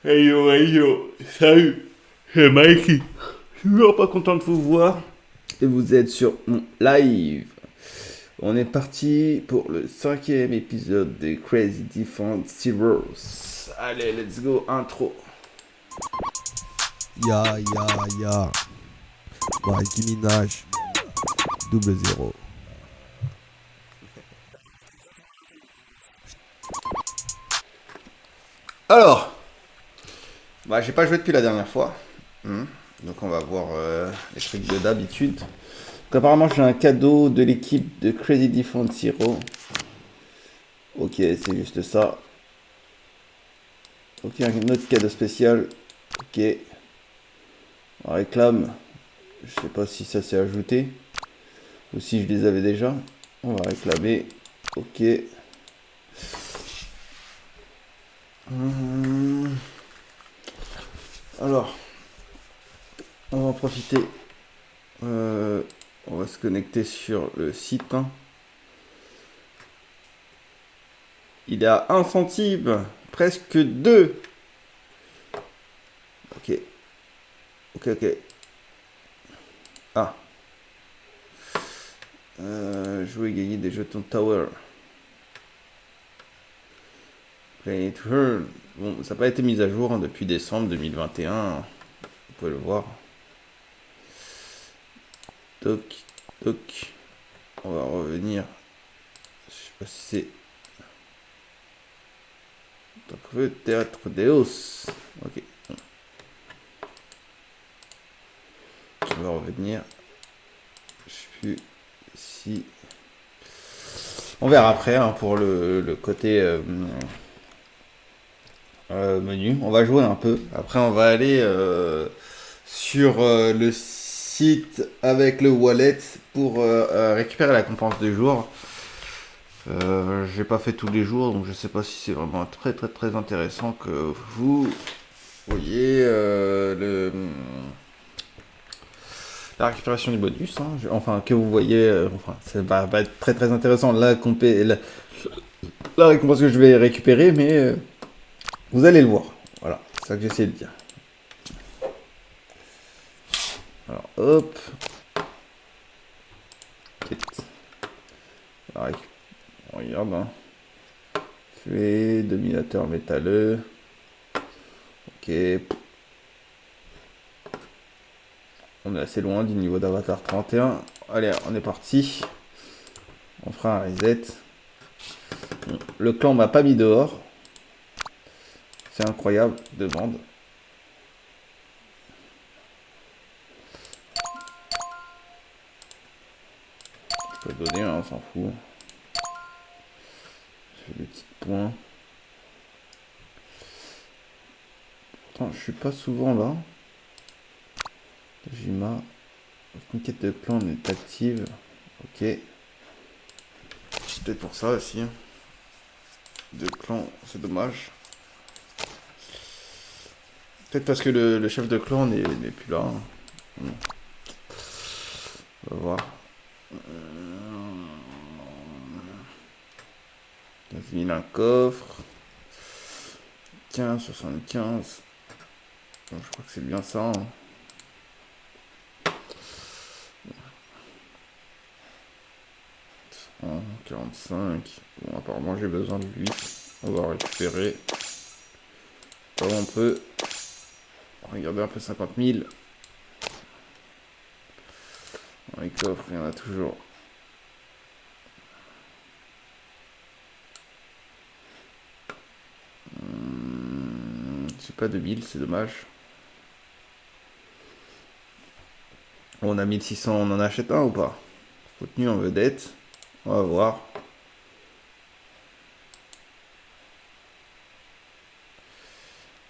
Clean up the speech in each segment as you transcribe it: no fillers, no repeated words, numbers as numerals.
Hey yo, salut, c'est Mikey. Je suis toujours pas content de vous voir. Et vous êtes sur mon live. On est parti pour le 5e épisode des Crazy Defense Heroes. Allez, let's go, intro. Ya, ya, ya. Nicki Minaj. Double zéro. Alors, j'ai pas joué depuis la dernière fois. Donc on va voir les trucs de d'habitude. Donc apparemment j'ai un cadeau de l'équipe de Crazy Defense Heroes. Ok, c'est juste ça. Ok, un autre cadeau spécial. Ok. On réclame. Je sais pas si ça s'est ajouté. Ou si je les avais déjà. On va réclamer. Ok. Hum, Alors, on va en profiter. On va se connecter sur le site, hein. Il est à 1 centime. Presque 2. Ok. Ok, ok. Ah. Jouer et gagner des jetons Tower. Play to earn. Bon, ça n'a pas été mis à jour, hein, depuis décembre 2021. Vous pouvez le voir. Toc, toc. On va revenir. Je sais pas si c'est. Donc, le théâtre Deus. Ok. On va revenir. Je sais plus si. On verra après, hein, pour le côté menu. On va jouer un peu. Après, on va aller sur le site avec le wallet pour récupérer la récompense du jour. J'ai pas fait tous les jours, donc je sais pas si c'est vraiment très très très intéressant que vous voyez la récupération du bonus, hein. Enfin, que vous voyez, enfin, ça va pas être très très intéressant la récompense que je vais récupérer, mais vous allez le voir. Voilà, c'est ça que j'essaie de dire. Alors, hop. Alors, on regarde, hein. Fait dominateur métalleux. Ok. On est assez loin du niveau d'Avatar 31. Allez, on est parti. On fera un reset. Bon, le clan m'a pas mis dehors. C'est incroyable, demande. Je peux donner, hein, on s'en fout. Je fais des petits points. Pourtant, je suis pas souvent là. Jima. Une quête de clan est active. Ok. C'est peut-être pour ça aussi, hein. De clan, c'est dommage. Peut-être parce que le chef de clan n'est plus là, hein. On va voir. 15 000 un coffre. 15,75. Bon, je crois que c'est bien ça, hein. 45. Bon, apparemment j'ai besoin de lui. On va récupérer. Comme on peut. Regardez un peu 50 000. Dans les coffres, il y en a toujours. C'est pas 2000, c'est dommage. On a 1600, on en achète un ou pas? Contenu en vedette. On va voir.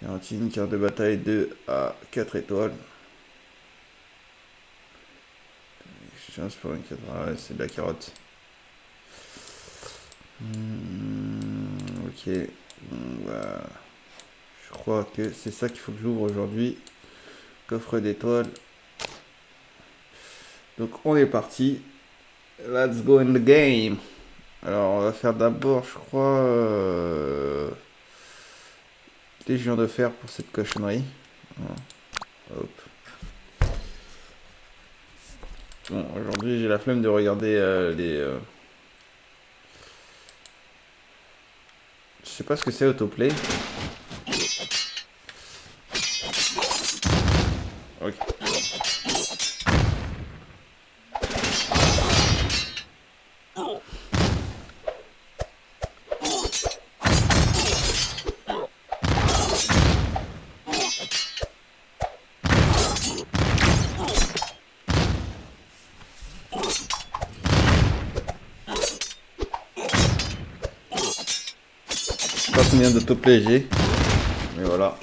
Garantie une carte de bataille 2 à 4 étoiles. Chance pour une carte. Ah ouais, c'est de la carotte. Ok. Bah, je crois que c'est ça qu'il faut que j'ouvre aujourd'hui. Coffre d'étoiles. Donc on est parti. Let's go in the game. Alors on va faire d'abord, je crois, Légion de fer pour cette cochonnerie. Voilà. Hop. Bon, aujourd'hui j'ai la flemme de regarder les... Je sais pas ce que c'est autoplay. Ok. Je sais pas combien d'autoplay j'ai. Mais voilà.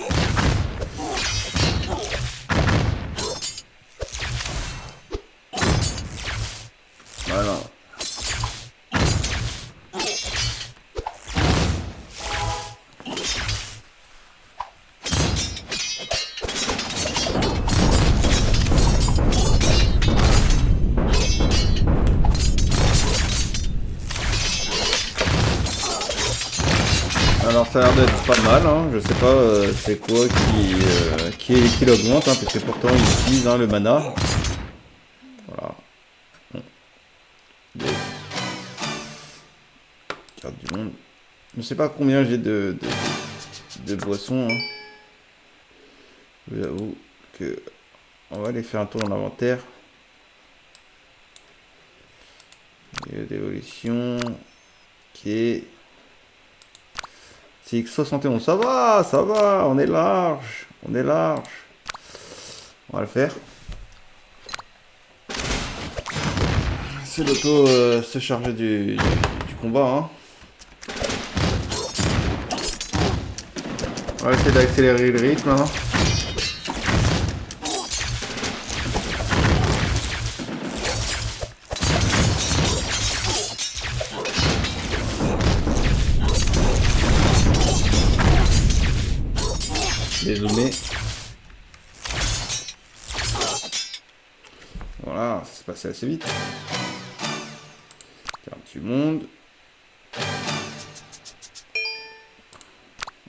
Voilà. Alors ça a l'air d'être pas mal, hein. Je sais pas c'est quoi qui l'augmente, hein, parce que pourtant il utilise le mana. Voilà. Bon. Carte du monde. Je sais pas combien j'ai de boissons. Hein. J'avoue que on va aller faire un tour dans l'inventaire. D'évolution. Ok. CX71, ça va, on est large. On est large. On va le faire. C'est l'auto se charger du combat. Hein. On va essayer d'accélérer le rythme. Hein. Dézoomer. Voilà, ça s'est passé assez vite. Carte du monde.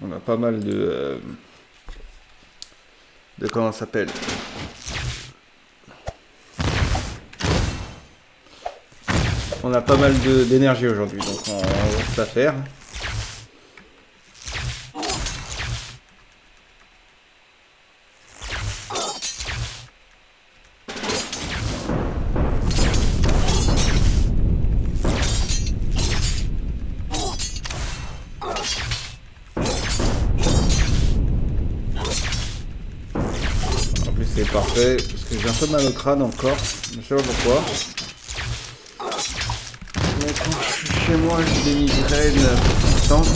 On a pas mal de comment ça s'appelle. On a pas mal d'énergie aujourd'hui, donc on va se la faire. C'est parfait, parce que j'ai un peu mal au crâne encore, je sais pas pourquoi. Mais quand je suis chez moi, j'ai des migraines constantes.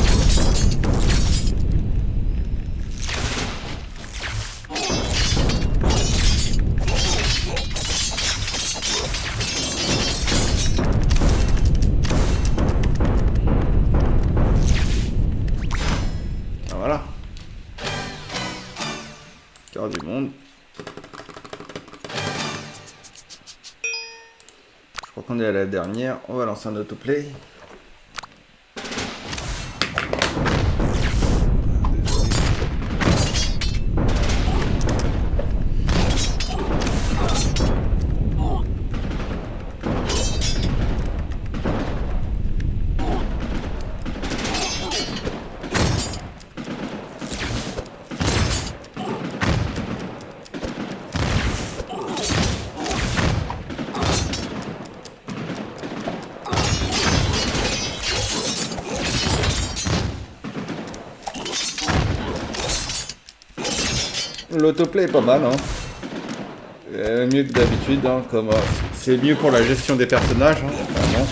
Ah, voilà. Cœur du monde. Je crois qu'on est à la dernière. On va lancer un autoplay. L'autoplay est pas mal, hein. Mieux que d'habitude, hein, comme c'est mieux pour la gestion des personnages, hein, vraiment.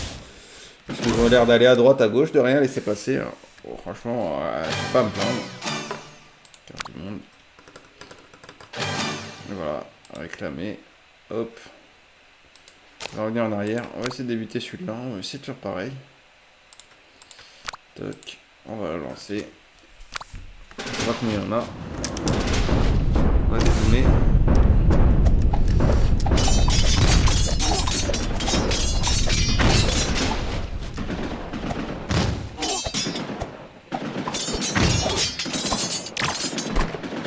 Parce qu'ils ont l'air d'aller à droite, à gauche, de rien laisser passer. Hein. Oh, franchement, je sais pas à me plaindre. Carte du monde. Et voilà, réclamer. Hop. On va revenir en arrière. On va essayer de débuter celui-là. On va essayer de faire pareil. Toc. On va le lancer. Je sais pas combien il y en a. On va dézoomer.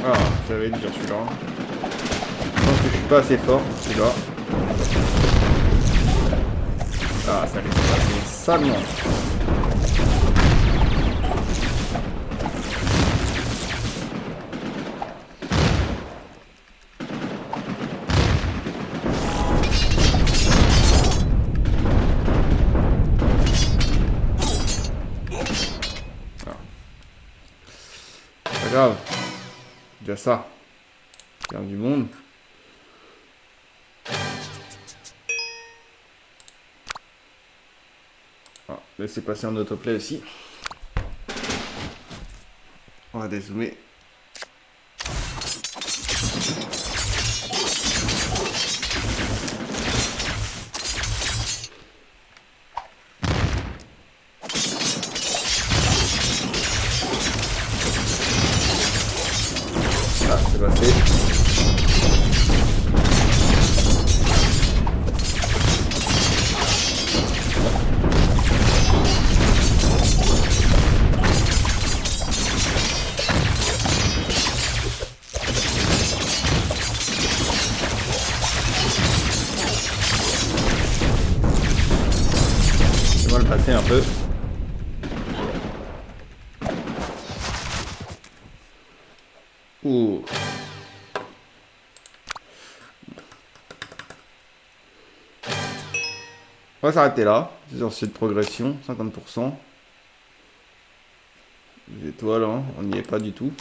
Ah, ça va être dur celui-là. Je pense que je suis pas assez fort celui-là. Ah, ça laisse passer salement. Pas grave. Déjà ça. Il y a du monde. Ah, laissez passer en autoplay aussi. On va dézoomer. Ah, c'est passé. On va le passer un peu. Ouh. On va s'arrêter là, sur cette progression, 50%. Les étoiles, hein, on n'y est pas du tout.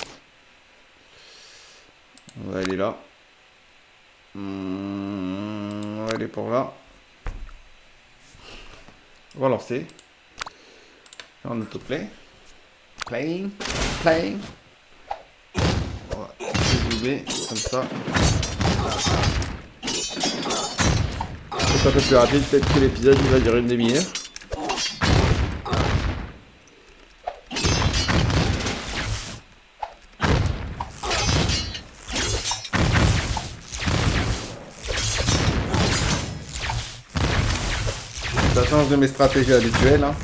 On va aller là. On va aller pour là. On va lancer. En autoplay. Playing. Playing. On va dézoomer comme ça. C'est un peu plus rapide, peut-être que l'épisode il va durer une demi-heure. Ça change de mes stratégies habituelles. Hein.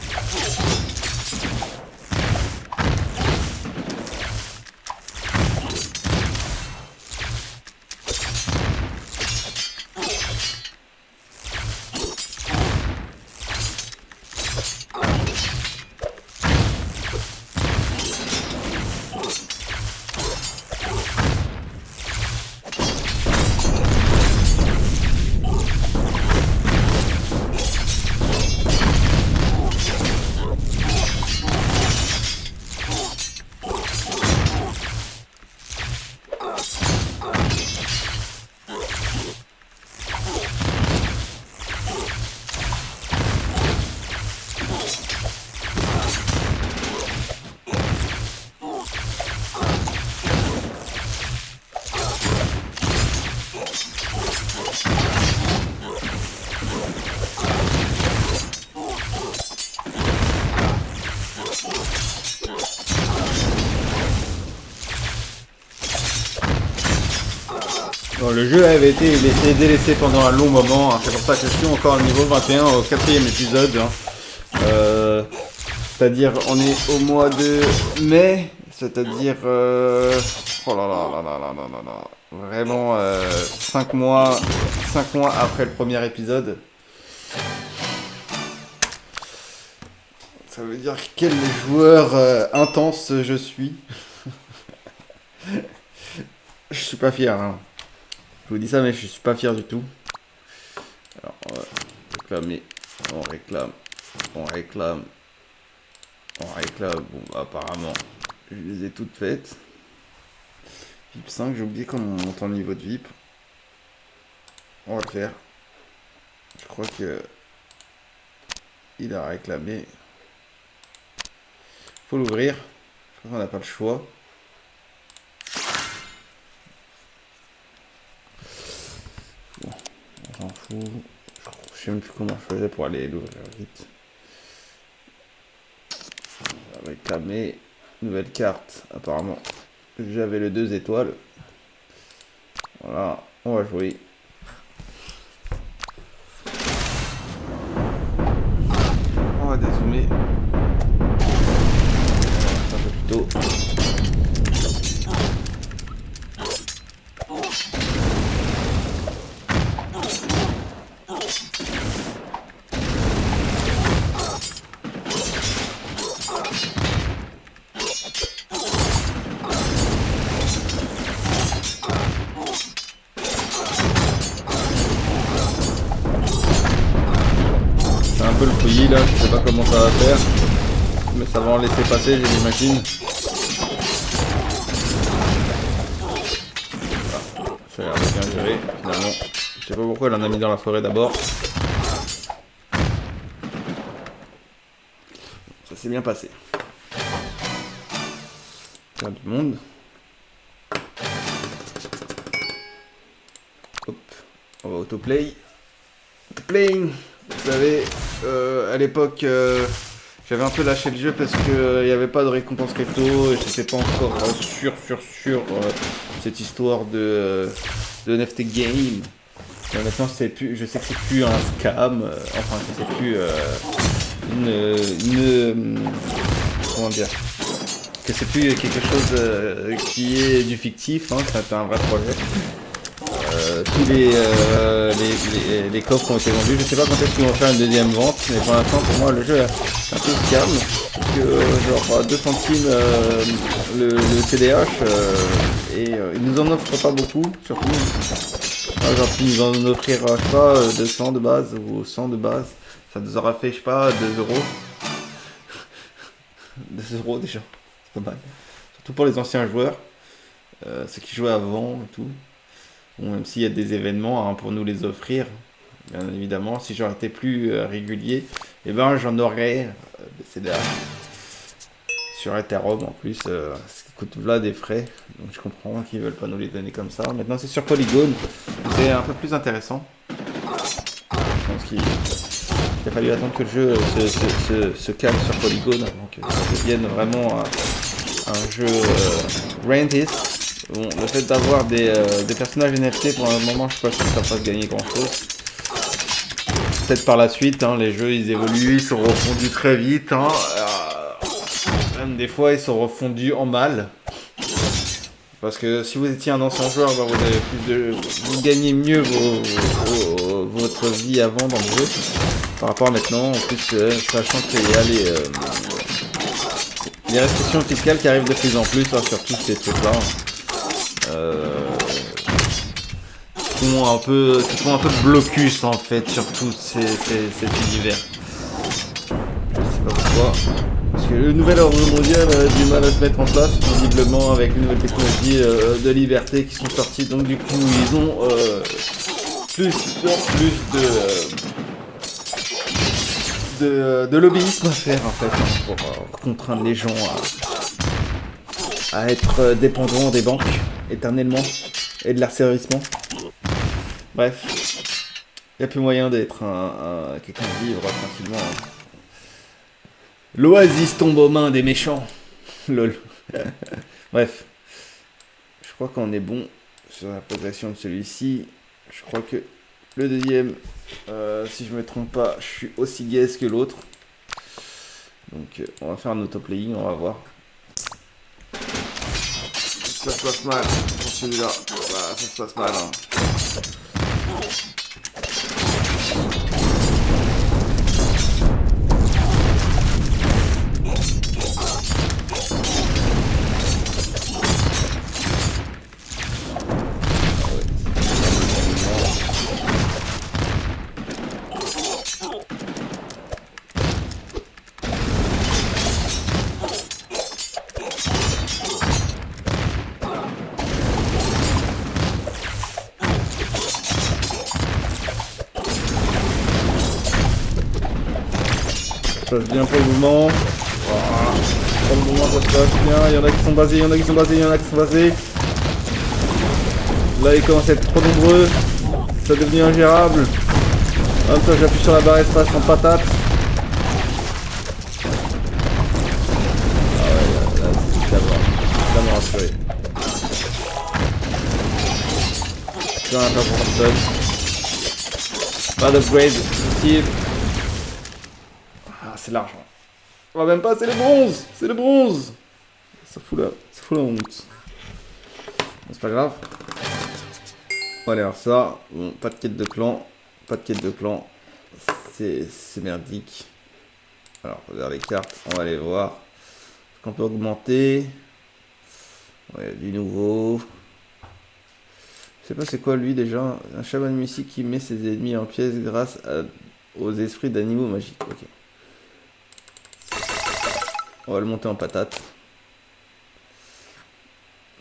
Bon, le jeu avait été délaissé pendant un long moment, hein. C'est pour ça que je suis encore au niveau 21 au 4e épisode. Hein. C'est-à-dire on est au mois de mai, c'est-à-dire oh là là là là là là là là. Vraiment 5 mois après le premier épisode. Ça veut dire quel joueur intense je suis. Je suis pas fier, hein. Je vous dis ça, mais je suis pas fier du tout. Alors, on va réclamer. On réclame. On réclame. On réclame. Bon, bah, apparemment, je les ai toutes faites. VIP 5, j'ai oublié comment on monte en niveau de VIP. On va le faire. Je crois que il a réclamé. Faut l'ouvrir. Je crois qu'on n'a pas le choix. On s'en fout. Je sais même plus comment je faisais pour aller l'ouvrir vite. On va réclamer. Nouvelle carte. Apparemment, j'avais le 2 étoiles. Voilà, on va jouer. On va dézoomer. Un peu plus tôt. pas comment ça va faire. Mais ça va en laisser passer, j'imagine. Ça a l'air de bien gérer, finalement. Je sais pas pourquoi elle en a mis dans la forêt d'abord. Ça s'est bien passé. Il y a du monde. Hop, on va autoplay. Autoplaying. Vous savez, à l'époque, j'avais un peu lâché le jeu parce qu'il n'y avait pas de récompense crypto et c'était pas encore sûr cette histoire de NFT game. Mais maintenant, c'est plus, je sais que c'est plus un scam, enfin, que c'est plus comment dire, que c'est plus quelque chose qui est du fictif, hein, c'est un vrai projet. Tous les coffres ont été vendus. Je sais pas quand est-ce qu'ils vont faire une deuxième vente, mais pour l'instant, pour moi, le jeu est un peu scam. Parce que, genre, 2 centimes le CDH, et ils nous en offrent pas beaucoup, surtout. Genre, ils nous en offrir, je sais pas, 200 de base ou 100 de base. Ça nous aura fait, je sais pas, 2 euros. 2 euros déjà, c'est pas mal. Surtout pour les anciens joueurs, ceux qui jouaient avant et tout. Bon, même s'il y a des événements hein, pour nous les offrir, bien évidemment, si j'aurais été plus régulier, eh ben j'en aurais des CDH sur Ethereum en plus, ce qui coûte là des frais, donc je comprends qu'ils veulent pas nous les donner comme ça. Maintenant c'est sur Polygon, c'est un peu plus intéressant. Je pense qu'il a fallu attendre que le jeu se calme sur Polygon avant que ça devienne vraiment un jeu rentis. Bon, le fait d'avoir des personnages NFT pour un moment, je suis pas sûr que ça fasse gagner grand chose. Peut-être par la suite, hein, les jeux ils évoluent, ils sont refondus très vite. Hein, même des fois ils sont refondus en mal. Parce que si vous étiez un ancien joueur, bah, vous avez vous gagnez mieux votre vie avant dans le jeu par rapport à maintenant. En plus, sachant qu'il y a les restrictions fiscales qui arrivent de plus en plus hein, sur tous ces trucs-là. Qui font un peu de blocus en fait sur tout cet univers. Je sais pas pourquoi. Parce que le nouvel ordre mondial a du mal à se mettre en place, visiblement avec les nouvelles technologies de liberté qui sont sorties. Donc du coup ils ont plus de lobbyisme à faire en fait hein, pour contraindre les gens à être dépendants des banques éternellement et de l'asservissement. Bref, il n'y a plus moyen d'être quelqu'un de vivre tranquillement. Hein. L'oasis tombe aux mains des méchants. Lol. Bref, je crois qu'on est bon sur la progression de celui-ci. Je crois que le deuxième, si je me trompe pas, je suis aussi gaze que l'autre. Donc on va faire un autoplaying, on va voir. Ça se passe mal pour celui-là. Voilà, ça se passe mal. Hein. Ça se passe bien pour le moment. Voilà. Pour le moment ça se passe bien. Il y en a qui sont basés, il y en a qui sont basés, il y en a qui sont basés. Là ils commencent à être trop nombreux. Ça devient ingérable. En même temps j'appuie sur la barre espace en patate. Ah ouais là c'est d'avoir. Ça m'a rassuré. Plus rien à faire pour personne. Pas d'upgrade possible. C'est l'argent. Oh, même pas, c'est le bronze. C'est le bronze. Ça fout la honte. C'est pas grave. On va aller voir ça. Bon, pas de quête de clan. Pas de quête de clan. C'est merdique. Alors, vers les cartes, on va aller voir. Est-ce qu'on peut augmenter? Ouais, du nouveau. Je sais pas c'est quoi lui déjà. Un chaman mystique qui met ses ennemis en pièces grâce aux esprits d'animaux magiques. Ok. On va le monter en patate.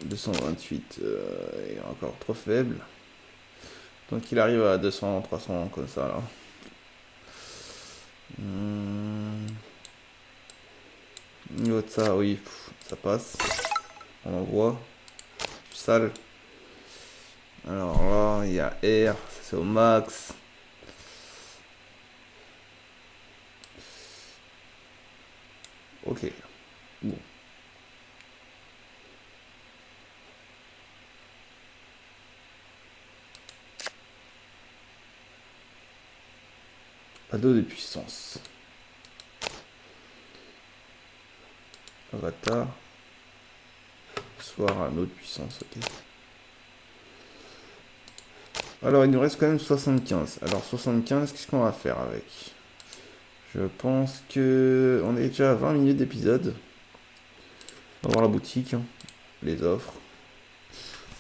228, il est encore trop faible. Donc il arrive à 200, 300 comme ça là. Niveau de ça, oui, ça passe. On en voit. Sale. Alors là, il y a R, c'est au max. Ok. Bon. Ado de puissance. Avatar. Soir à un autre puissance, ok. Alors il nous reste quand même 75. Alors 75, qu'est-ce qu'on va faire avec? Je pense que on est déjà à 20 minutes d'épisode. On va voir la boutique, hein. Les offres.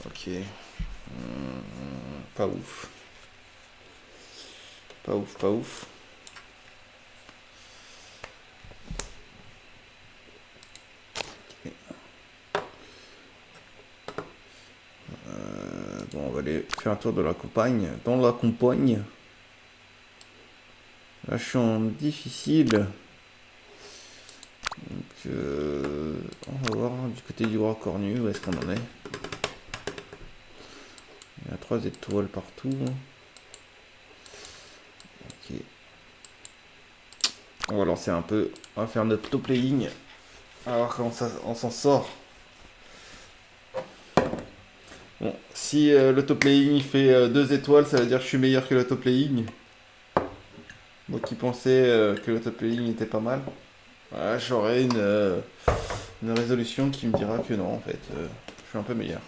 Ok. Pas ouf. Pas ouf, pas ouf. Bon, on va aller faire un tour de la campagne. Dans la campagne. Là, je suis en difficile. Donc, on va voir du côté du roi cornu où est-ce qu'on en est. Il y a 3 étoiles partout. Ok. On va lancer un peu. On va faire notre auto-playing. On va voir comment on s'en sort. Bon, si l'autoplaying fait 2 étoiles, ça veut dire que je suis meilleur que l'autoplaying. Donc qui pensait que l'autoplaying était pas mal. Voilà, j'aurai une résolution qui me dira que non, en fait, je suis un peu meilleur.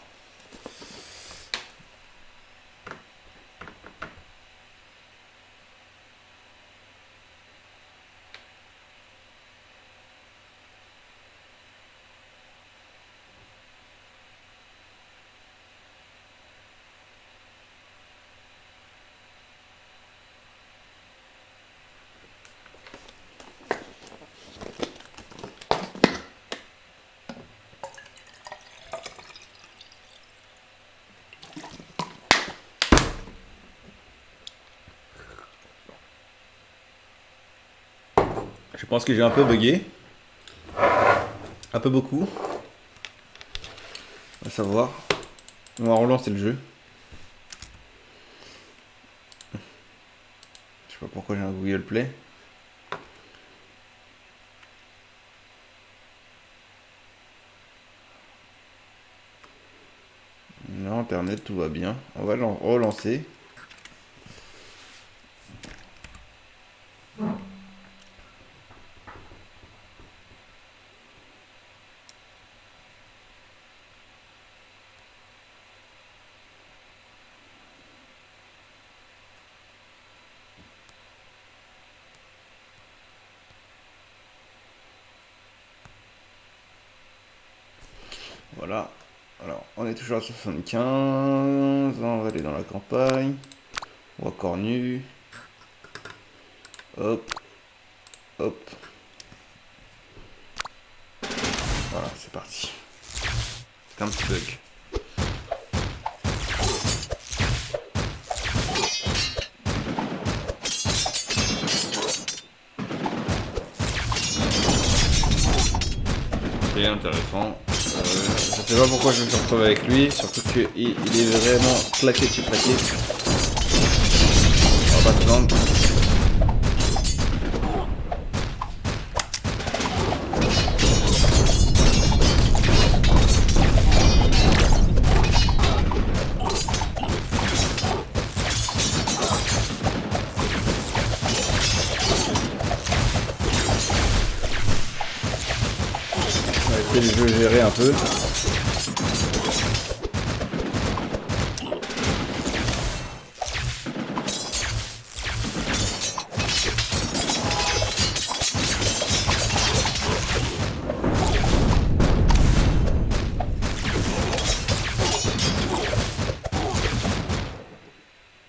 Je pense que j'ai un peu bugué. Un peu beaucoup. On va savoir. On va relancer le jeu. Je sais pas pourquoi j'ai un Google Play. Non, Internet, tout va bien. On va le relancer. Voilà. Alors, on est toujours à 75. On va aller dans la campagne. On va cornu. Hop. Hop. Voilà, c'est parti. C'est un petit bug. C'est intéressant. Je sais pas pourquoi je me suis retrouvé avec lui, surtout qu'il est vraiment claqué dessus claqué. On va pas se plaindre. On va essayer de le gérer un peu.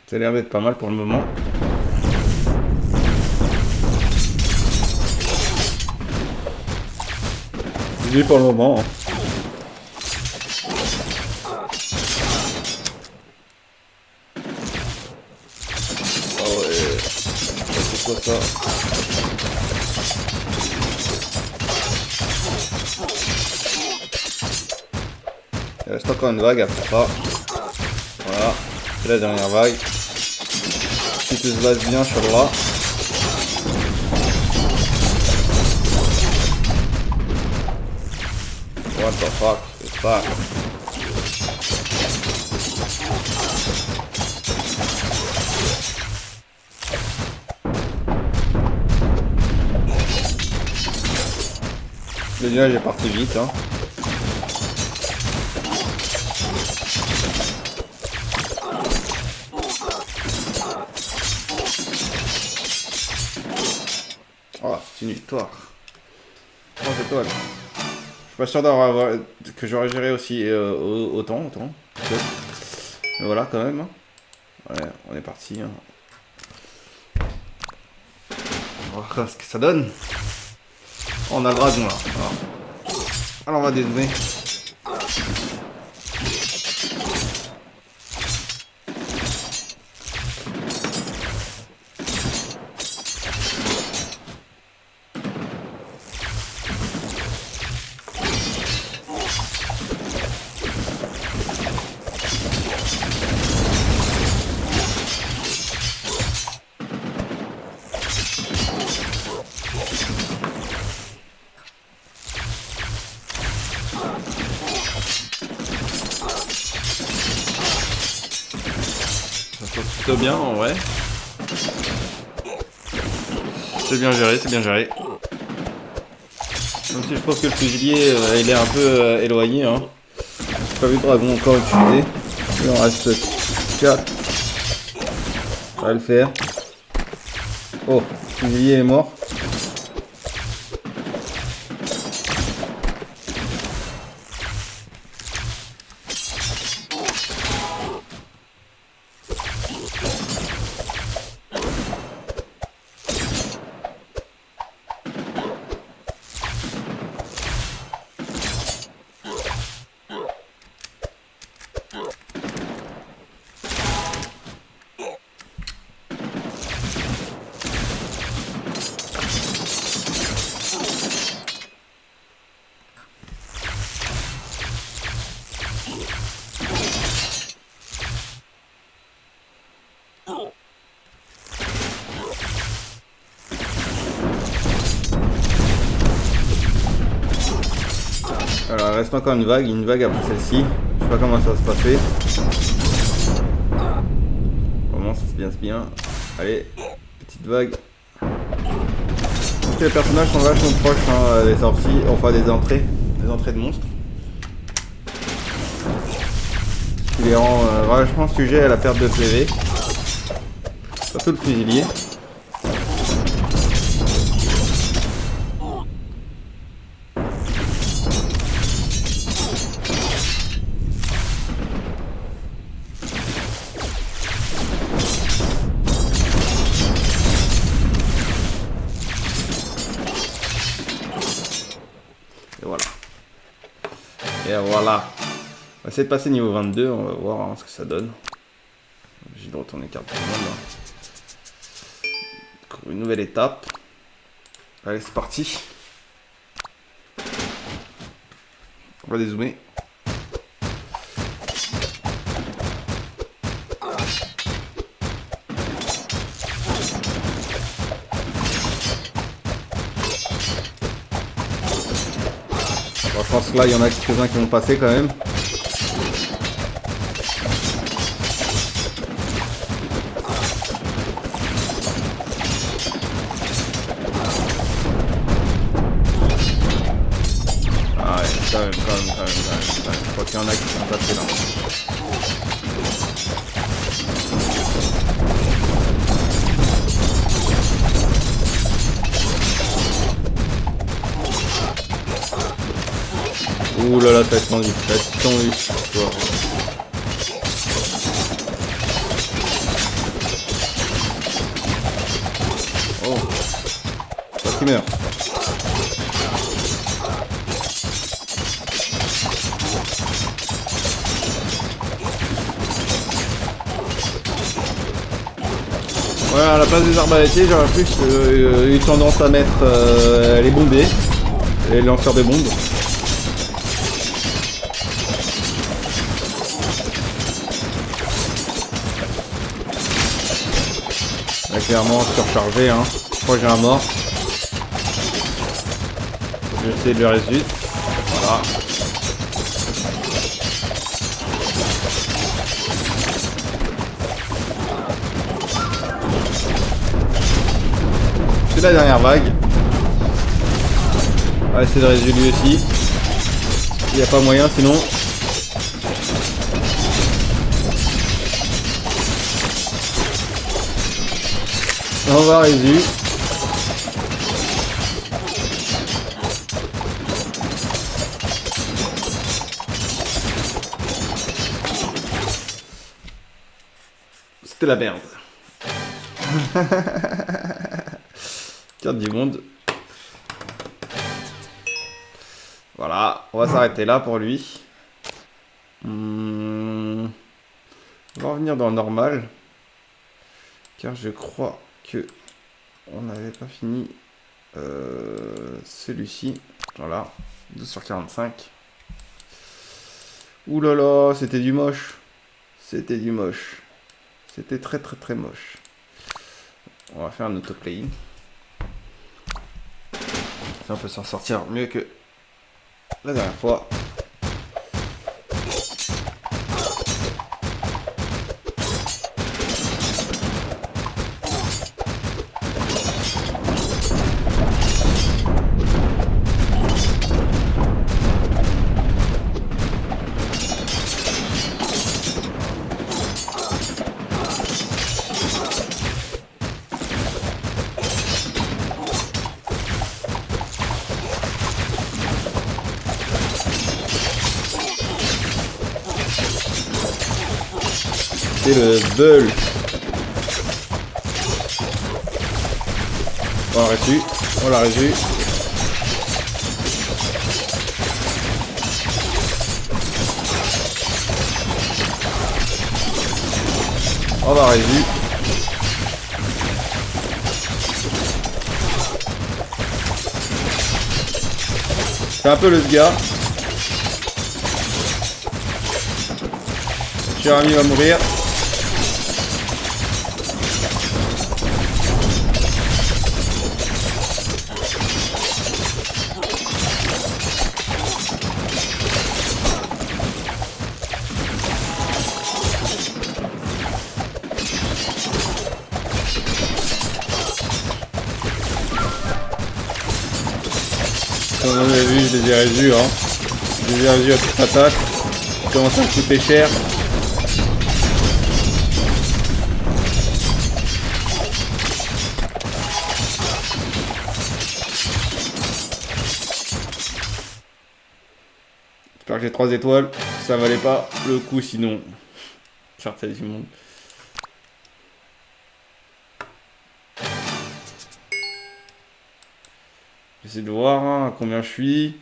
Ça a l'air d'être pas mal pour le moment. GG pour le moment. Hein. Oh ouais. C'est quoi ça? Il reste encore une vague après ça. Voilà. C'est la dernière vague. Si tout se passe bien sur là. What the fuck is that? Le nuage est parti vite, hein. Oh, c'est une victoire. 3 étoiles. Je suis pas sûr d'avoir que j'aurais géré aussi autant. Mais voilà quand même. Ouais, on est parti. Hein. On va voir ce que ça donne. Oh, on a le dragon là. Alors on va dézoomer. Plutôt bien en vrai. C'est bien géré, c'est bien géré. Même si je pense que le fusilier il est un peu éloigné. Hein. J'ai pas vu de dragon encore utilisé. Il en reste 4. Ça va le faire. Oh, le fusilier est mort. Alors il reste encore une vague après celle-ci. Je sais pas comment ça va se passer. Comment ça se passe bien. Allez, petite vague. Les personnages sont vachement proches hein, des sorties, enfin des entrées de monstres. Ce qui les rend vachement sujets à la perte de PV. Surtout le fusilier. Et voilà. Et voilà. On va essayer de passer niveau 22, on va voir hein, ce que ça donne. J'ai de retourner carte pour le monde. Hein. Une nouvelle étape. Allez, c'est parti. On va dézoomer. Bon, je pense que là, il y en a quelques-uns qui vont passer quand même. Ah ouais, quand même. Je crois qu'il y en a qui sont passés là. Ouh là là, ça va être tendu, Oh, pas qui meurt. Voilà, à la place des arbalétiers, j'aurais plus eu tendance à mettre les bombés, les lanceurs de bombes. Là, clairement, surchargé, hein. Je crois que j'ai un mort. Je vais essayer de le résoudre. Voilà. C'est la dernière vague. On va essayer de résoudre lui aussi. Il n'y a pas moyen sinon. On va résoudre. C'était la merde. Carte du monde. Voilà, on va s'arrêter là pour lui. On va revenir dans le normal. Car je crois que on n'avait pas fini celui-ci. Voilà, 12 sur 45. Ouh là là, c'était du moche. C'était du moche. C'était très très très moche. On va faire un autoplay. Ça, on peut s'en sortir mieux que la dernière fois. C'est le bull. On l'a reçu. On l'a reçu. On va reçu. C'est un peu le gars. Cher ami va mourir. Comme on avait vu, je les ai réduits, hein. Je les ai réduits à toute patate. Ça commence à me coûter cher. J'espère que j'ai 3 étoiles. Ça valait pas le coup sinon. Charter du monde. J'essaie de voir hein, à combien je suis.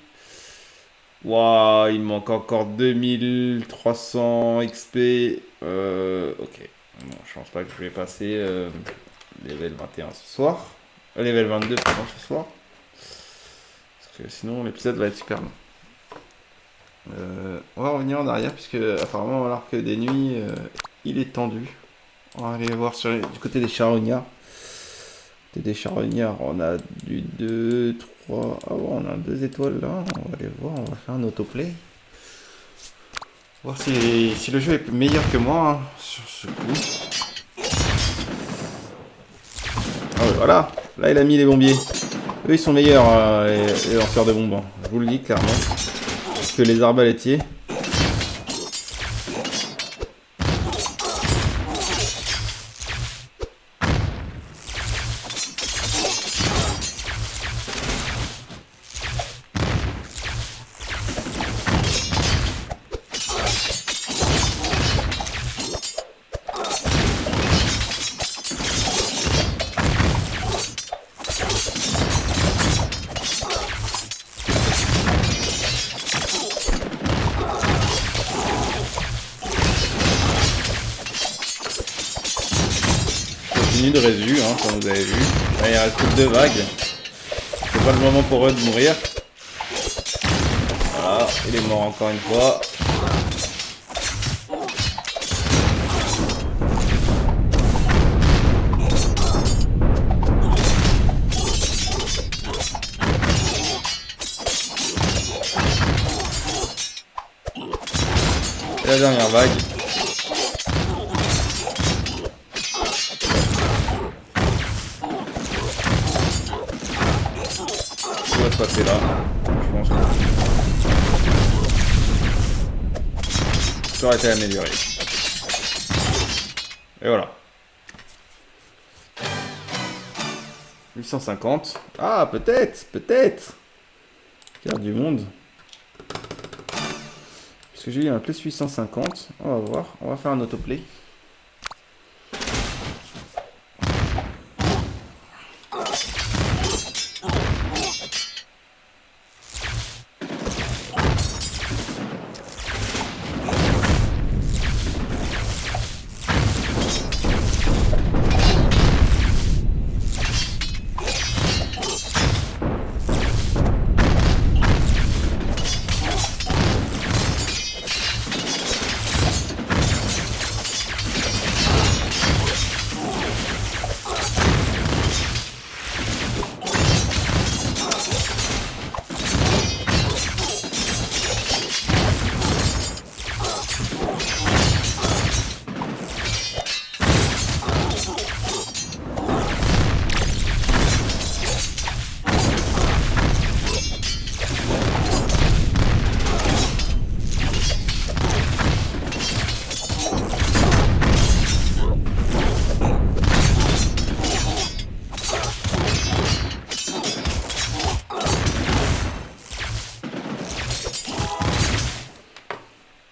Waouh, il me manque encore 2300 XP. Ok. Bon, je pense pas que je vais passer level 21 ce soir. Level 22 pardon ce soir. Parce que sinon l'épisode va être super long. On va revenir en arrière puisque apparemment l'arc des nuits il est tendu. On va aller voir du côté des charognards. Des charognards, on a du 2, 3. Ah ouais, on a 2 étoiles là. On va aller voir, on va faire un autoplay. Voir si le jeu est meilleur que moi hein, sur ce coup. Ah ouais, voilà. Là il a mis les bombiers. Eux ils sont meilleurs les lanceurs de bombes. Hein. Je vous le dis clairement. Que les arbalétiers. minutes de résu, hein, comme vous avez vu. Là, il reste plus que 2 vagues. C'est pas le moment pour eux de mourir. Voilà, il est mort encore une fois. Et la dernière vague. On va se passer là. Je pense que ça aurait été amélioré. Et voilà. 850. Ah, peut-être, peut-être. Carte du monde. Parce que j'ai eu un plus 850. On va voir. On va faire un autoplay.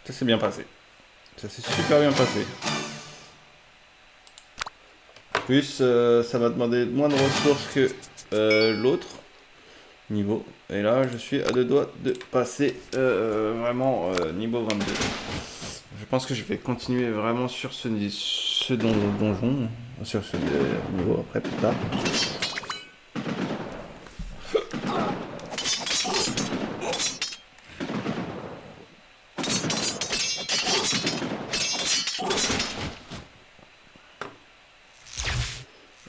Ça s'est bien passé. Ça s'est super bien passé. En plus, ça m'a demandé moins de ressources que l'autre niveau. Et là, je suis à 2 doigts de passer vraiment niveau 22. Je pense que je vais continuer vraiment sur ce donjon. Sur ce niveau après plus tard.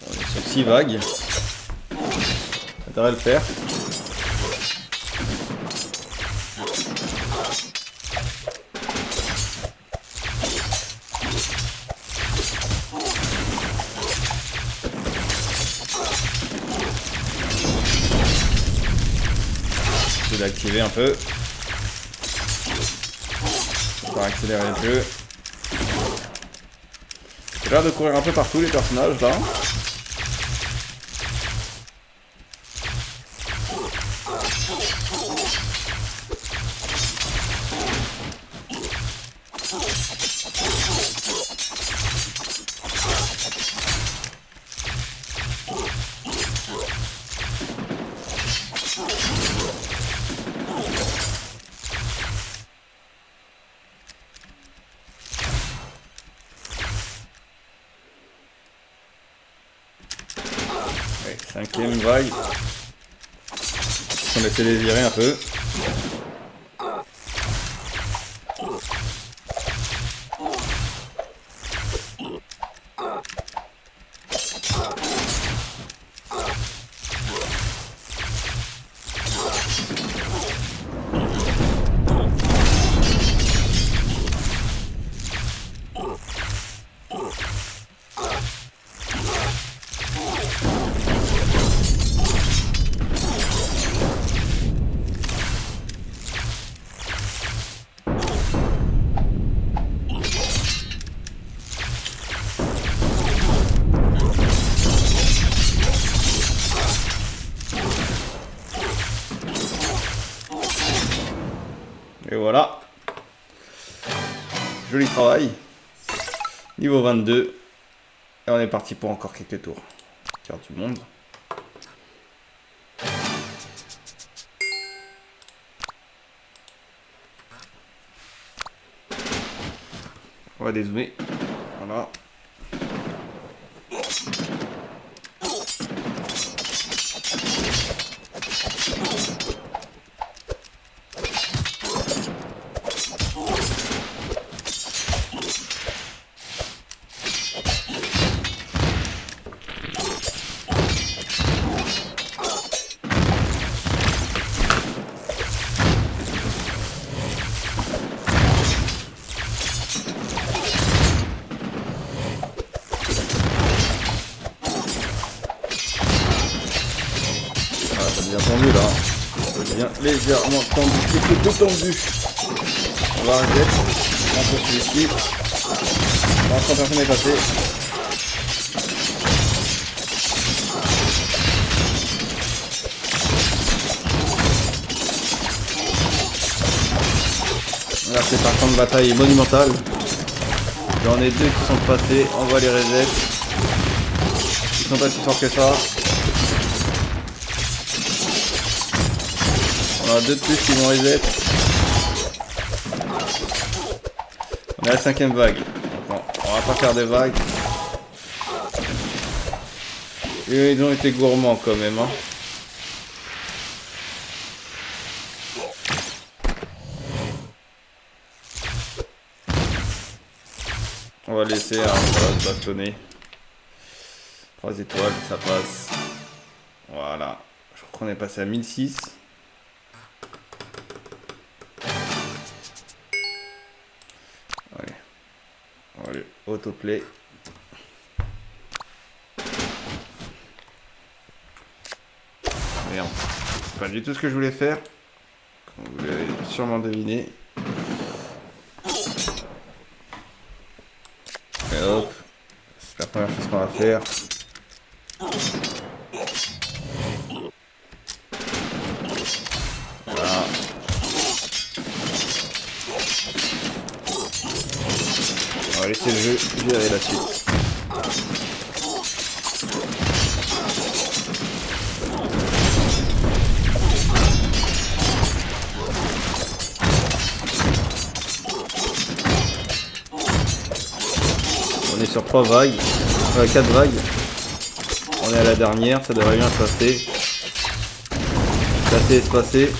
On est sur 6 vagues. Ça devrait le faire. Je vais l'activer un peu. On va accélérer le jeu. J'ai l'air de courir un peu partout les personnages là. Ouais, 5ème vague. On essaie de les virer un peu. Et voilà. Joli travail. Niveau 22. Et on est parti pour encore quelques tours. Carte du monde. On va dézoomer. Voilà. légèrement tendu, plutôt tendu. On va reset. On peut celui-ci. Pour l'instant, personne n'est passé. Là, c'est un camp de bataille monumental. J'en ai deux qui sont passés. On va les reset. Ils sont pas si forts que ça. On a deux de plus qui vont reset. On est à la 5ème vague. Bon, on va pas faire de vagues. Et ils ont été gourmands quand même. Hein. On va laisser un bastonner. 3 étoiles, ça passe. Voilà. Je crois qu'on est passé à 1006. Allez. Allez, autoplay. Merde. C'est pas du tout ce que je voulais faire. Comme vous l'avez sûrement deviné. Et hop. C'est la première chose qu'on va faire. Voilà. On va laisser le jeu gérer la suite. On est sur 3 vagues, 4 vagues. On est à la dernière, ça devrait bien se passer. C'est assez espacé.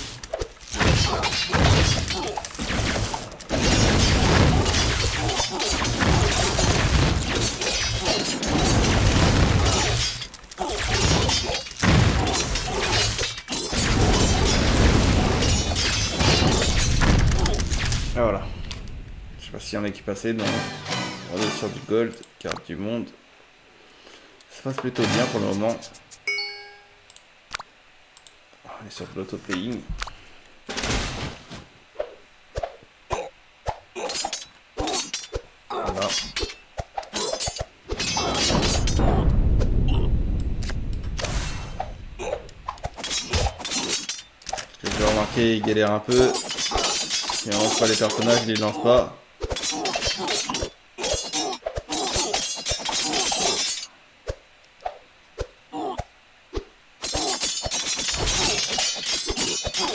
Et voilà. Je sais pas s'il y en a qui passaient. Non. On est sur du gold, carte du monde. Ça passe plutôt bien pour le moment. On est sur de l'autoplaying. Voilà. Ce que j'ai remarqué, il galère un peu. Si on lance pas les personnages, il les lance pas.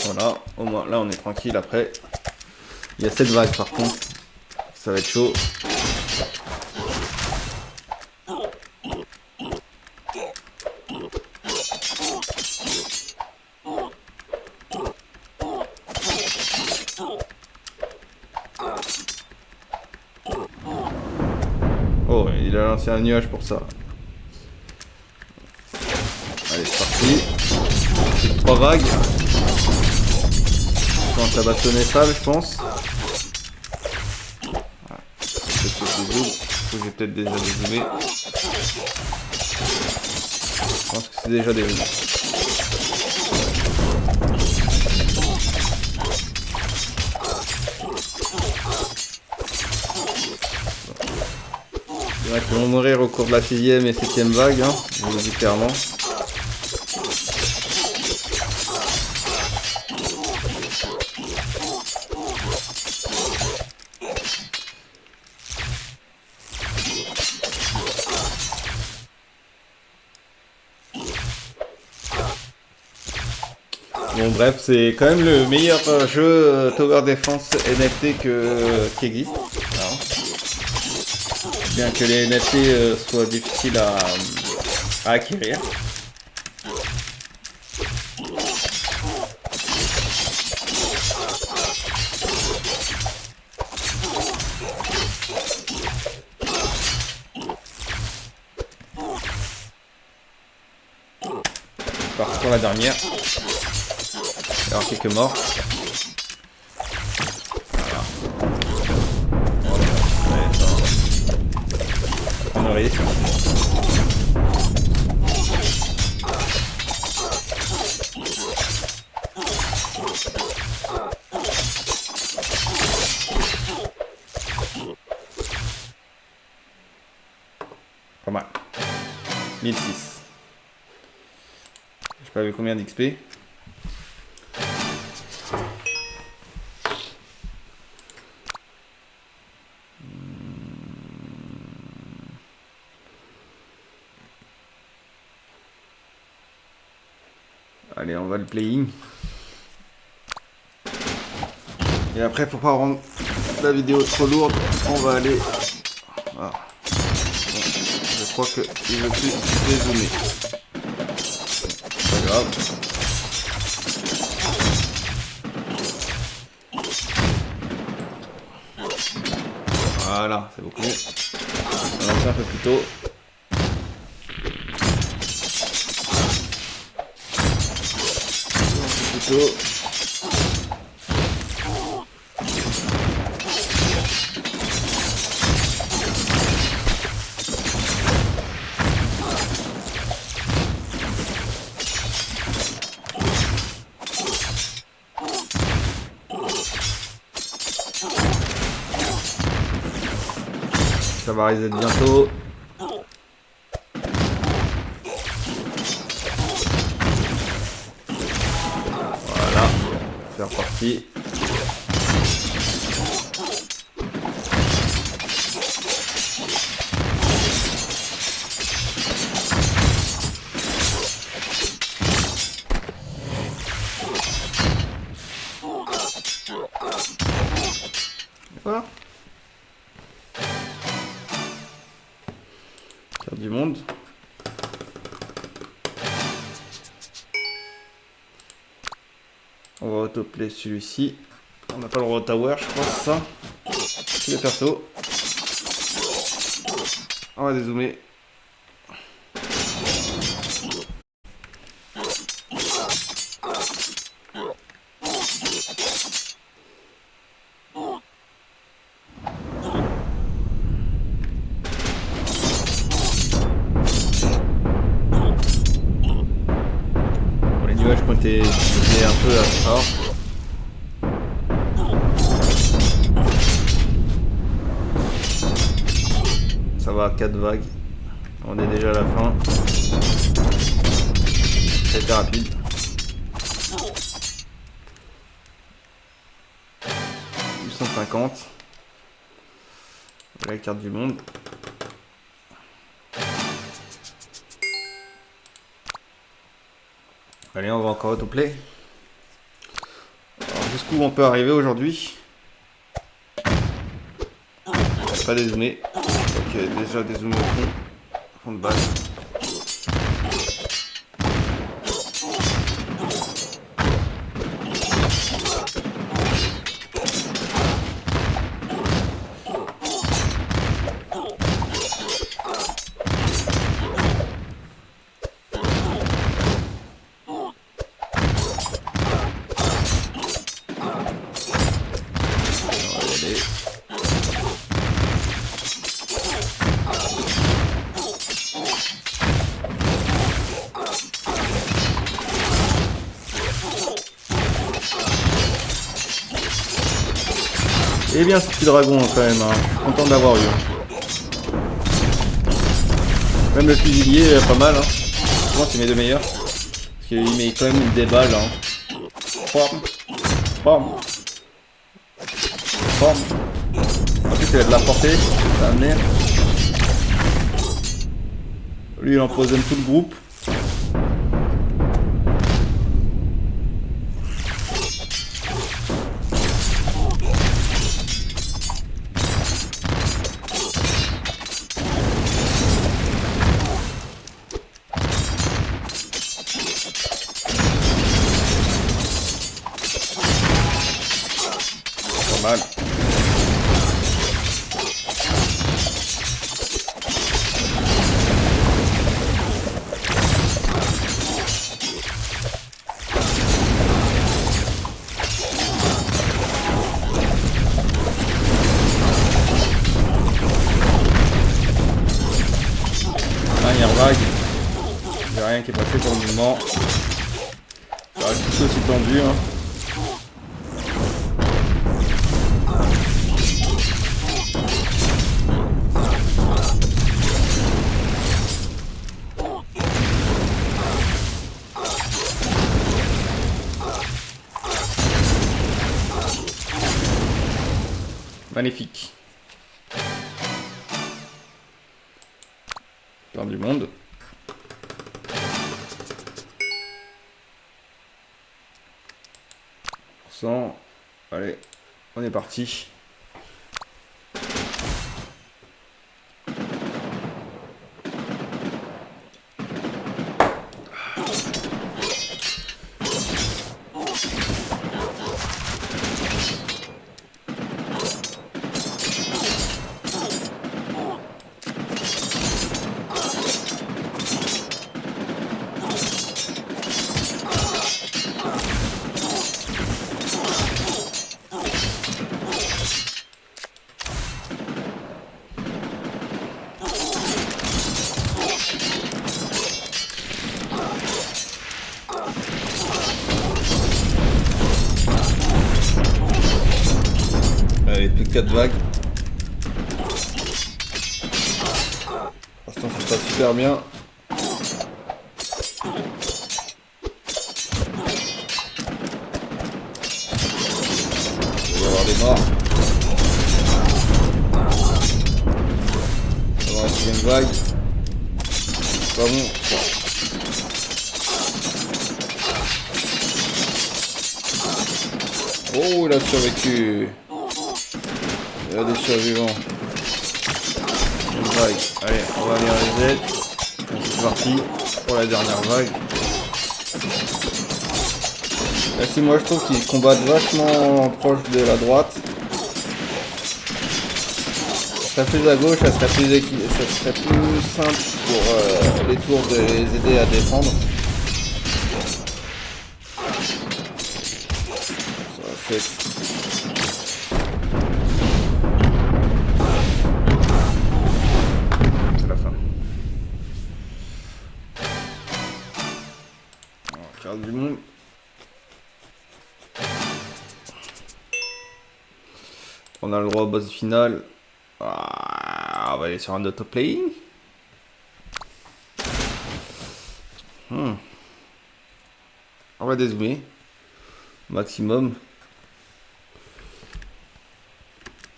Voilà, au moins là on est tranquille après. Il y a 7 vagues par contre. Ça va être chaud. Oh, il a lancé un nuage pour ça. Allez, c'est parti. C'est 3 vagues. Je commence à bastonner ça, je pense. Voilà. Peut-être que je zoome. J'ai peut-être déjà dézoomé. Je pense que c'est déjà dézoomé. C'est vrai qu'ils vont mourir au cours de la 6ème et 7ème vague, hein, je vous le dis clairement. Bon bref, c'est quand même le meilleur jeu Tower Defense NFT qui existe. Alors, bien que les NFT soient difficiles à acquérir. C'est parti pour la dernière. Il y aura quelques morts. Voilà. On risque. 1006. Je sais pas avec combien d'XP. Allez, on va le playing. Et après, pour pas rendre la vidéo trop lourde, on va aller... Voilà. Bon, je crois qu'il veut plus dézoomer. C'est pas grave. Voilà, c'est beaucoup mieux. On va lancer un peu plus tôt. Plutôt. Ça va reset bientôt. Voilà, c'est reparti. Voilà. Carte du monde. On va autoplay celui-ci. On n'a pas le droit au tower, je crois, c'est ça. Tous les persos. On va dézoomer. Bon, les nuages qui ont été diffusés un peu à fort. Ça va à 4 vagues. On est déjà à la fin. C'était rapide. « 850. La carte du monde. Allez, on va encore autoplay. Alors, jusqu'où on peut arriver aujourd'hui? Pas dézoomer. Ok, déjà dézoomé au fond. Fond de base. Et bien ce petit dragon quand même, hein. Je suis content de l'avoir eu. Même le fusilier, pas mal. Hein. Je pense que c'est mes deux meilleurs. Parce qu'il met quand même des balles. Hein. Bam. Bam. Bam. En plus il a de la portée. C'est la merde. Lui il empoisonne tout le groupe. Mal. Dernière vague. Il n'y a rien qui est passé pour le moment. Ça reste tout aussi tendu. Hein. Magnifique. Plein du monde. Allez, on est parti. Allez, plus de 4 vagues. Pour l'instant, ça se passe super bien. Il va y avoir des morts. On va rester une vague. Pas bon. Oh, il a survécu. Il y a des survivants. Une vague. Allez, on va aller reset. C'est parti pour la dernière vague. Là, si moi je trouve qu'ils combattent vachement proche de la droite. Ça serait plus à gauche, ça serait plus simple pour les tours de les aider à défendre. Ça va fait. Du monde. On a le droit au boss final. Ah, on va aller sur un autoplaying. On va dézoomer maximum.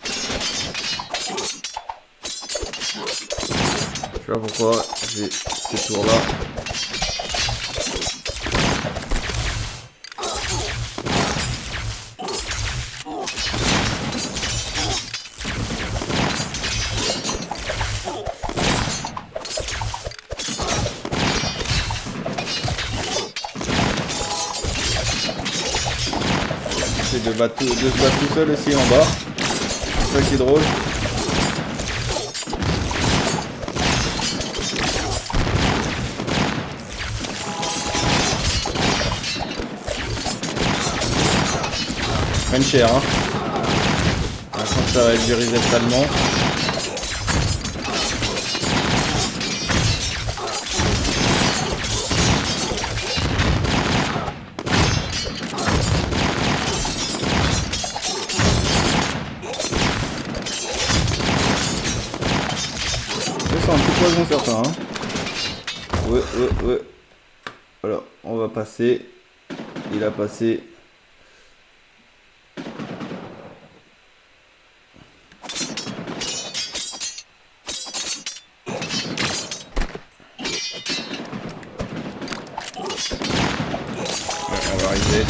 Je sais pas pourquoi j'ai ces tours là. De se battre tout seul aussi en bas. C'est ça qui est drôle. Prenne cher, hein. Je sens que ça va être du reset allemand. Un petit poison certain, hein. Ouais. Voilà, on va passer. Il a passé. Ouais, on va arriver.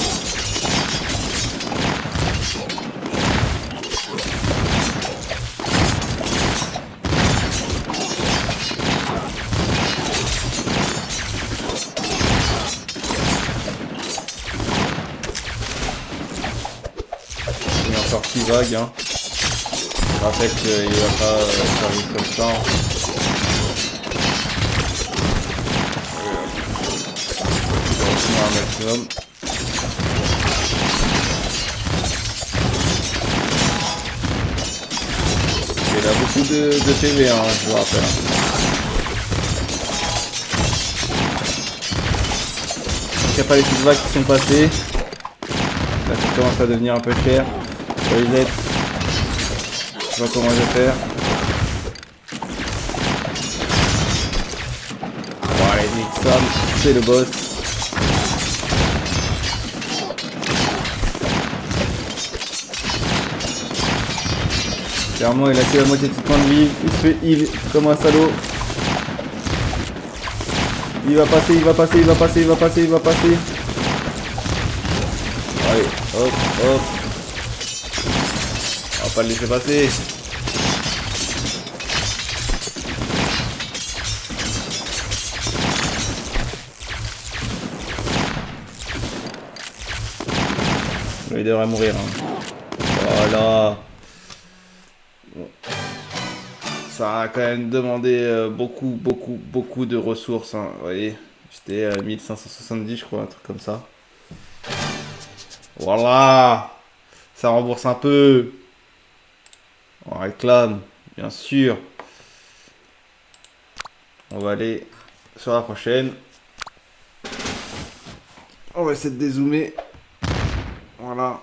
Encore 6 vagues, hein. Je rappelle qu'il va pas survivre comme ça. Un maximum. Il a beaucoup de PV, hein, je vous rappelle. Donc il n'y a pas les petites vagues qui sont passées. Là ça commence à devenir un peu cher. Reset. Je sais pas comment je vais faire. Bon allez, Nixon, c'est le boss. Clairement, il a que la moitié de ses points de vie. Il se fait heal comme un salaud. Il va passer, il va passer, il va passer, il va passer, il va passer. Allez, hop, hop. On va pas le laisser passer. Il devrait mourir. Hein. Voilà. Bon. Ça a quand même demandé beaucoup de ressources. Hein. Vous voyez, j'étais à 1570, je crois, un truc comme ça. Voilà. Ça rembourse un peu. On réclame, bien sûr. On va aller sur la prochaine. On va essayer de dézoomer. Voilà.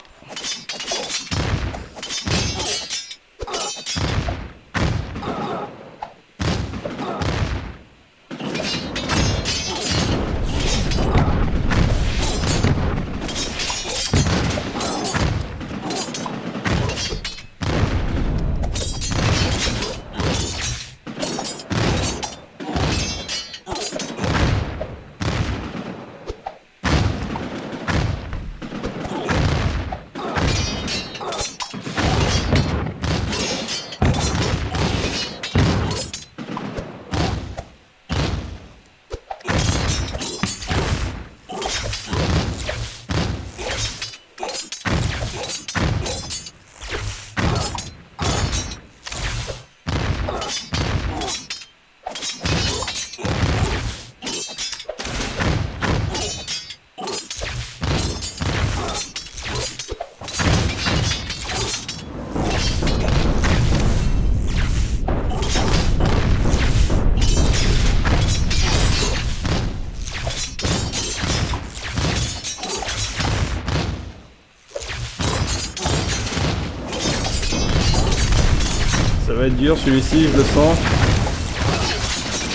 Ça va être dur celui-ci, je le sens.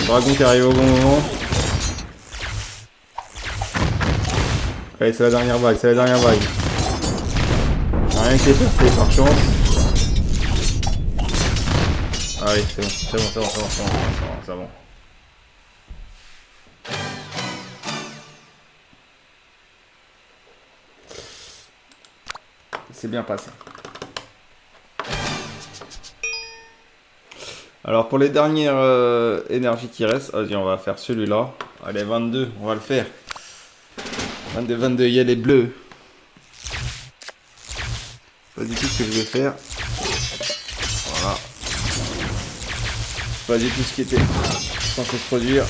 Le dragon qui arrive au bon moment. Allez, c'est la dernière vague, c'est la dernière vague. Rien qui est passé par chance. Allez, c'est bon, c'est bon, c'est bon, c'est bon, c'est bon, c'est bon. C'est bien passé. Alors pour les dernières énergies qui restent, vas-y, on va faire celui-là. Allez, 22, on va le faire. 22, 22, il y a les bleus. Pas du tout ce que je vais faire. Voilà. Pas du tout ce qui était censé se produire.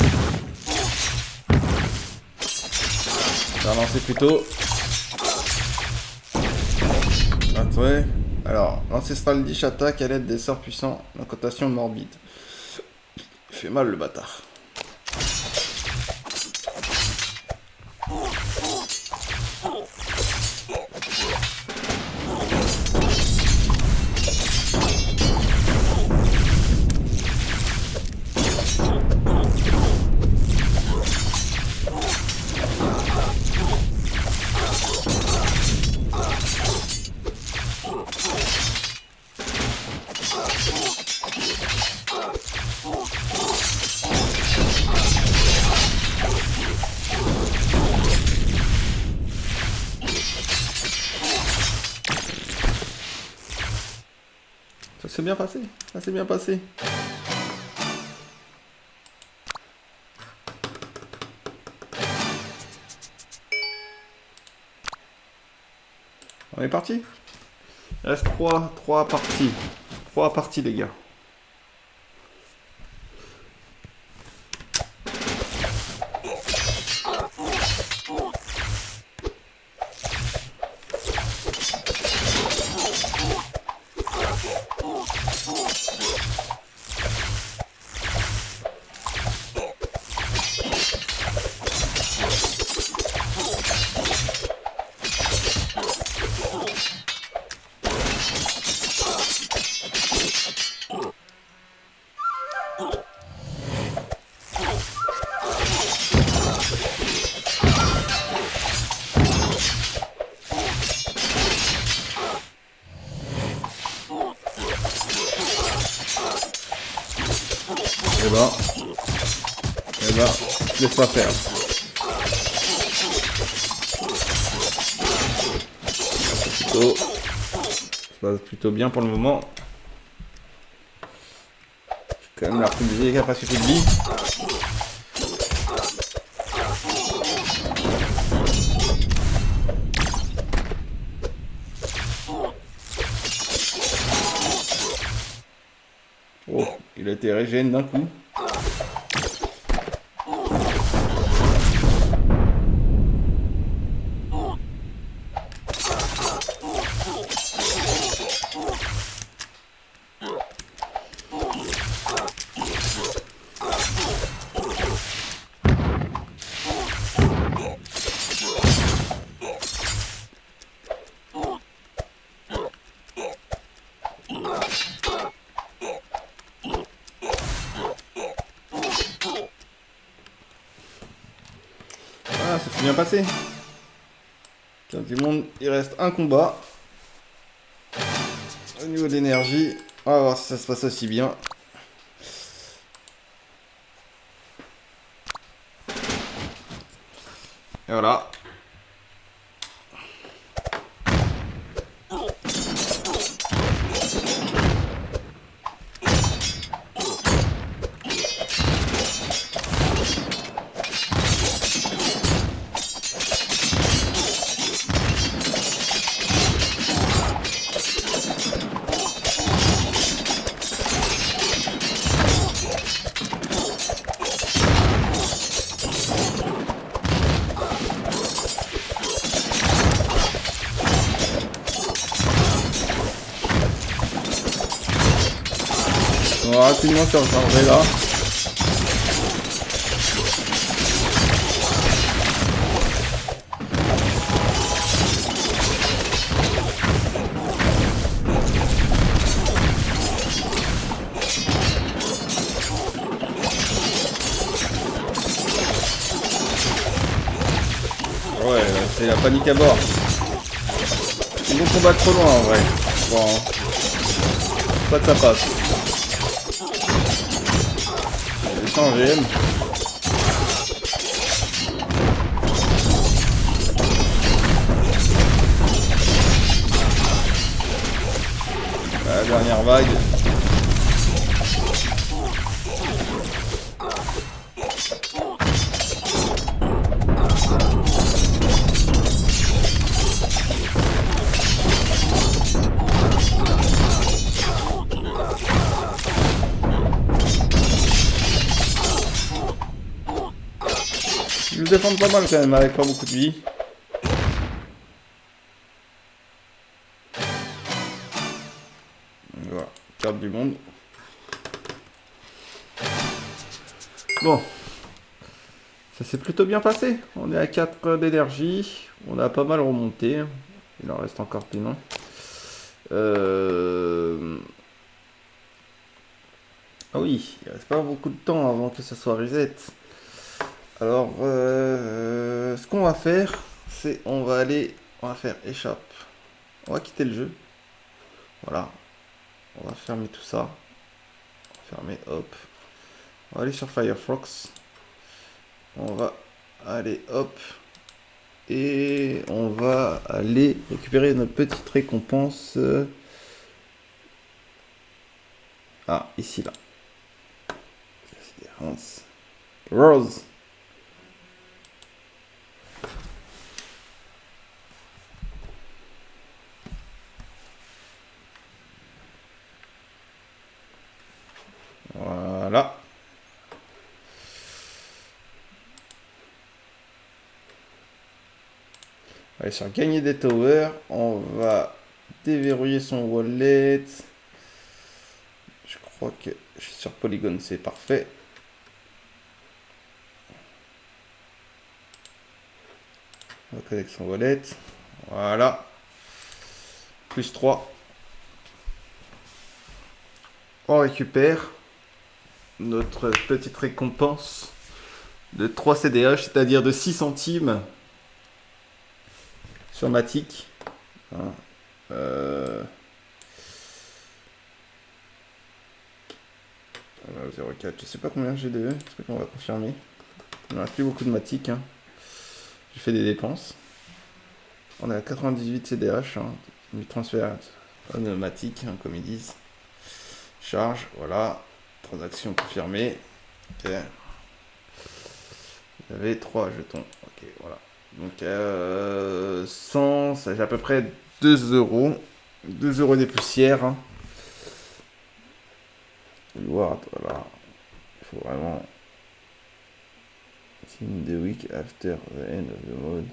On va lancer plutôt. Attendez. Alors, l'ancestral Lich attaque à l'aide des sorts puissants d'incantation morbide. Il fait mal le bâtard. Ça s'est bien passé, ça s'est bien passé. On est parti. Il reste 3 parties. 3 parties les gars. Eh ben, laisse pas faire. Ça passe plutôt bien pour le moment. J'ai quand même la reprise des capacités de vie. Oh, il a été régène d'un coup. Ah, ça s'est bien passé. 15 du monde, il reste un combat. Au niveau de l'énergie, on va voir si ça se passe aussi bien. Et voilà. On va rapidement se recharger là. Ouais, c'est la panique à bord. Ils vont combattre trop loin en vrai. Bon, pas que ça passe. Je vais changer. La dernière vague. Ils me défendent pas mal quand même avec pas beaucoup de vie. Voilà, carte du monde. Bon, ça s'est plutôt bien passé. On est à 4 d'énergie. On a pas mal remonté. Il en reste encore plein. Ah oui, il reste pas beaucoup de temps avant que ça soit reset. Alors, ce qu'on va faire, c'est on va faire échappe. On va quitter le jeu. Voilà. On va fermer tout ça. Fermer, hop. On va aller sur Firefox. On va aller, hop. Et on va aller récupérer notre petite récompense. Ah, ici, là. Rose. Voilà. Allez, sur gagner des towers, on va déverrouiller son wallet. Je crois que je suis sur Polygon, c'est parfait. On va connecter son wallet. Voilà. Plus 3. On récupère notre petite récompense de 3 CDH, c'est-à-dire de 6 centimes sur Matic. Hein. 0,4. Je sais pas combien j'ai de parce qu'on va confirmer. Il ne reste plus beaucoup de matic. Hein. J'ai fait des dépenses. On est à 98 CDH. Hein. Du transfert matic, hein, comme ils disent. Charge, voilà. Transaction confirmée. Ok. Vous avez 3 jetons. Ok, voilà. Donc 100, ça j'ai à peu près 2 euros. 2 euros des poussières. Hein. Voilà. Il faut vraiment. In the week after the end of the mode.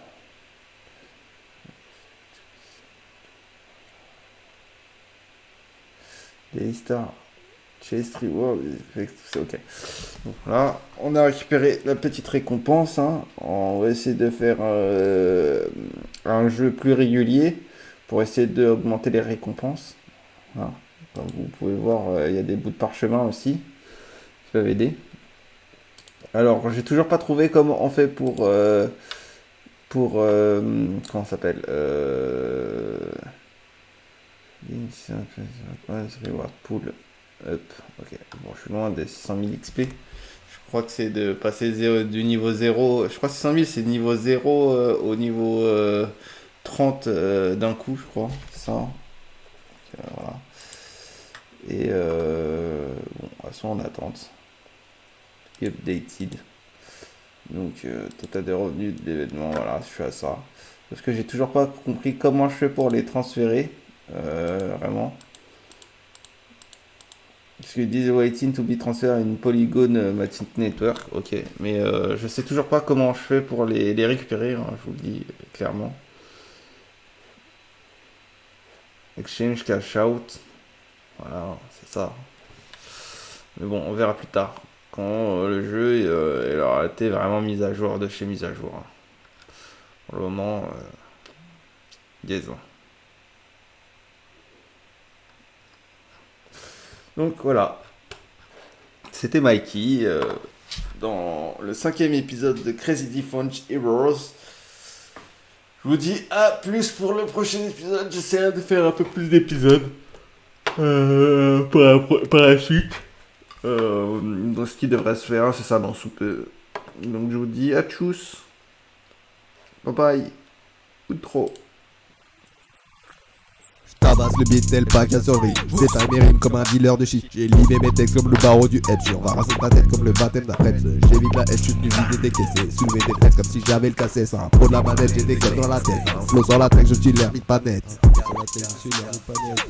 Daily Star. Chase Reward. Ok. Donc là, on a récupéré la petite récompense. Hein. On va essayer de faire un jeu plus régulier pour essayer d'augmenter les récompenses. Voilà. Comme vous pouvez voir, il y a des bouts de parchemin aussi qui peuvent aider. Alors, j'ai toujours pas trouvé comment on fait pour comment ça s'appelle Reward Pool up. Ok, bon, je suis loin des 600 000 XP. Je crois que c'est de passer du niveau 0. Je crois que 600 000 c'est de niveau 0 au niveau 30 d'un coup, je crois. Ça. Donc, voilà. Et bon, elles sont en attente. Updated. Donc, total des revenus de l'événement, voilà, je suis à ça. Parce que j'ai toujours pas compris comment je fais pour les transférer. Vraiment. Parce qu'ils disent waiting to be transferred in Polygon Matic Network. Ok, mais je sais toujours pas comment je fais pour les récupérer, hein, je vous le dis clairement. Exchange cash out. Voilà, c'est ça. Mais bon, on verra plus tard. Quand le jeu il aura été vraiment mis à jour de chez mise à jour. Hein. Pour le moment, liaison. Donc voilà, c'était Mikey dans le 5e épisode de Crazy Defunct Heroes. Je vous dis à plus pour le prochain épisode. J'essaierai de faire un peu plus d'épisodes par la suite. Donc ce qui devrait se faire, c'est ça dans sous peu. Donc je vous dis à tchuss. Bye bye. Ou trop. Tabasse le beat tel pack à survie. J'détaille mes rimes comme un dealer de shit. J'ai limé mes textes comme le barreau du Edge. On va raser ta tête comme le baptême d'après. J'évite la haine, j'suis venu vider tes caissés. Soulever des fesses comme si j'avais le cassé. C'est un pro de la manette, j'ai des gueules dans la tête. Un flow sur la track, je dis l'air, pas net. Sur la tête, je suis l'air, pas net,